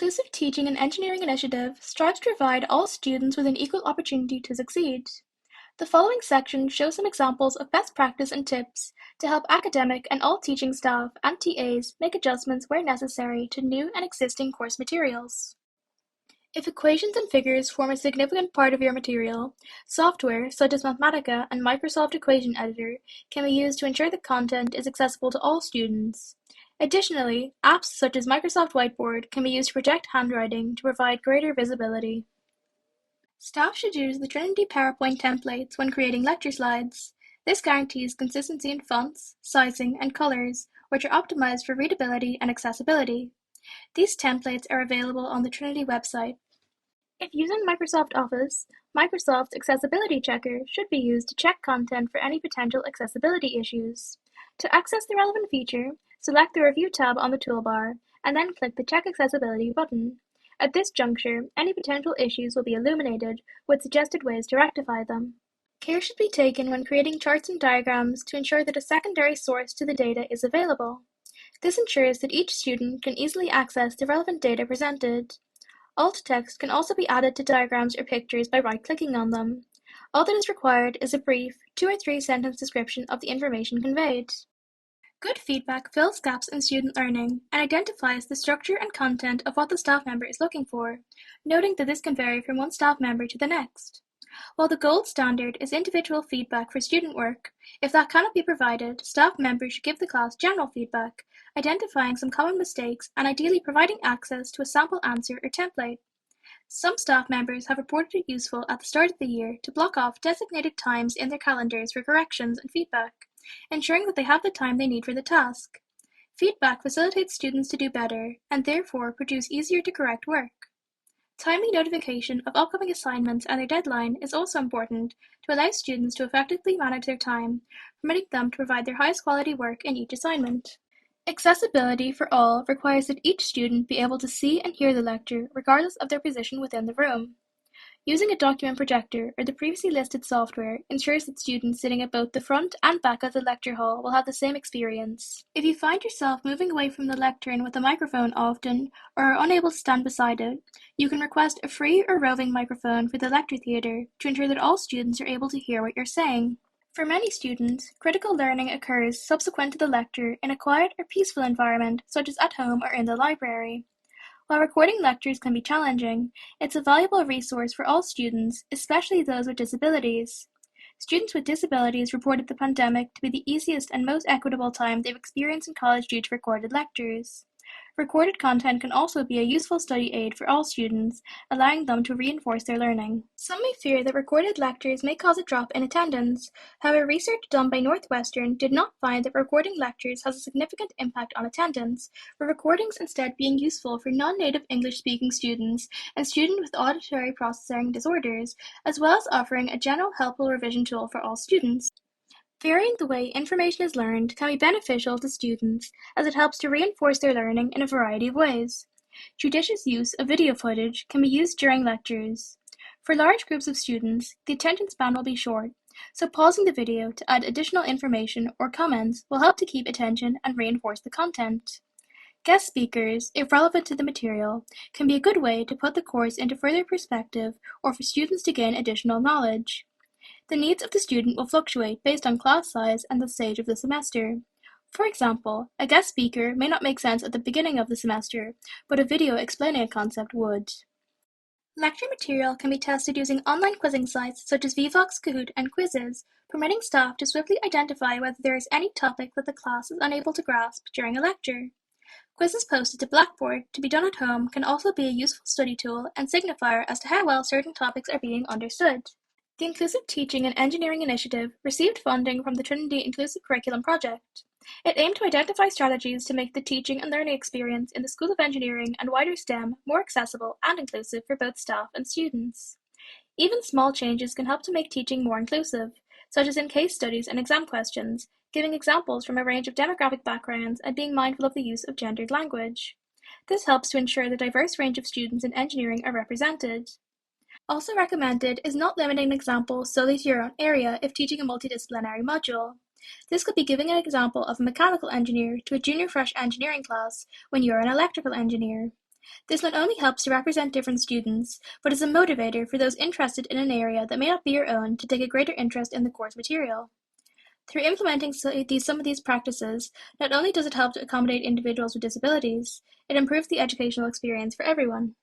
Inclusive Teaching and Engineering Initiative strives to provide all students with an equal opportunity to succeed. The following section shows some examples of best practice and tips to help academic and all teaching staff and TAs make adjustments where necessary to new and existing course materials. If equations and figures form a significant part of your material, software such as Mathematica and Microsoft Equation Editor can be used to ensure the content is accessible to all students. Additionally, apps such as Microsoft Whiteboard can be used to project handwriting to provide greater visibility. Staff should use the Trinity PowerPoint templates when creating lecture slides. This guarantees consistency in fonts, sizing, and colors, which are optimized for readability and accessibility. These templates are available on the Trinity website. If using Microsoft Office, Microsoft's Accessibility Checker should be used to check content for any potential accessibility issues. To access the relevant feature, select the Review tab on the toolbar, and then click the Check Accessibility button. At this juncture, any potential issues will be illuminated with suggested ways to rectify them. Care should be taken when creating charts and diagrams to ensure that a secondary source to the data is available. This ensures that each student can easily access the relevant data presented. Alt text can also be added to diagrams or pictures by right-clicking on them. All that is required is a brief 2 or 3 sentence description of the information conveyed. Good feedback fills gaps in student learning and identifies the structure and content of what the staff member is looking for, noting that this can vary from one staff member to the next. While the gold standard is individual feedback for student work, if that cannot be provided, staff members should give the class general feedback, identifying some common mistakes and ideally providing access to a sample answer or template. Some staff members have reported it useful at the start of the year to block off designated times in their calendars for corrections and feedback, ensuring that they have the time they need for the task. Feedback facilitates students to do better and therefore produce easier to correct work. Timely notification of upcoming assignments and their deadline is also important to allow students to effectively manage their time, permitting them to provide their highest quality work in each assignment. Accessibility for all requires that each student be able to see and hear the lecture regardless of their position within the room. Using a document projector or the previously listed software ensures that students sitting at both the front and back of the lecture hall will have the same experience. If you find yourself moving away from the lectern with a microphone often, or are unable to stand beside it, you can request a free or roving microphone for the lecture theatre to ensure that all students are able to hear what you're saying. For many students, critical learning occurs subsequent to the lecture in a quiet or peaceful environment such as at home or in the library. While recording lectures can be challenging, it's a valuable resource for all students, especially those with disabilities. Students with disabilities reported the pandemic to be the easiest and most equitable time they've experienced in college due to recorded lectures. Recorded content can also be a useful study aid for all students, allowing them to reinforce their learning. Some may fear that recorded lectures may cause a drop in attendance. However, research done by Northwestern did not find that recording lectures has a significant impact on attendance, with recordings instead being useful for non-native English-speaking students and students with auditory processing disorders, as well as offering a general helpful revision tool for all students. Varying the way information is learned can be beneficial to students as it helps to reinforce their learning in a variety of ways. Judicious use of video footage can be used during lectures. For large groups of students, the attention span will be short, so pausing the video to add additional information or comments will help to keep attention and reinforce the content. Guest speakers, if relevant to the material, can be a good way to put the course into further perspective or for students to gain additional knowledge. The needs of the student will fluctuate based on class size and the stage of the semester. For example, a guest speaker may not make sense at the beginning of the semester, but a video explaining a concept would. Lecture material can be tested using online quizzing sites such as Vivox, Kahoot, and Quizzes, permitting staff to swiftly identify whether there is any topic that the class is unable to grasp during a lecture. Quizzes posted to Blackboard to be done at home can also be a useful study tool and signifier as to how well certain topics are being understood. The Inclusive Teaching and Engineering Initiative received funding from the Trinity Inclusive Curriculum Project. It aimed to identify strategies to make the teaching and learning experience in the School of Engineering and wider STEM more accessible and inclusive for both staff and students. Even small changes can help to make teaching more inclusive, such as in case studies and exam questions, giving examples from a range of demographic backgrounds and being mindful of the use of gendered language. This helps to ensure the diverse range of students in engineering are represented. Also recommended is not limiting an example solely to your own area if teaching a multidisciplinary module. This could be giving an example of a mechanical engineer to a junior fresh engineering class when you're an electrical engineer. This not only helps to represent different students, but is a motivator for those interested in an area that may not be your own to take a greater interest in the course material. Through implementing some of these practices, not only does it help to accommodate individuals with disabilities, it improves the educational experience for everyone.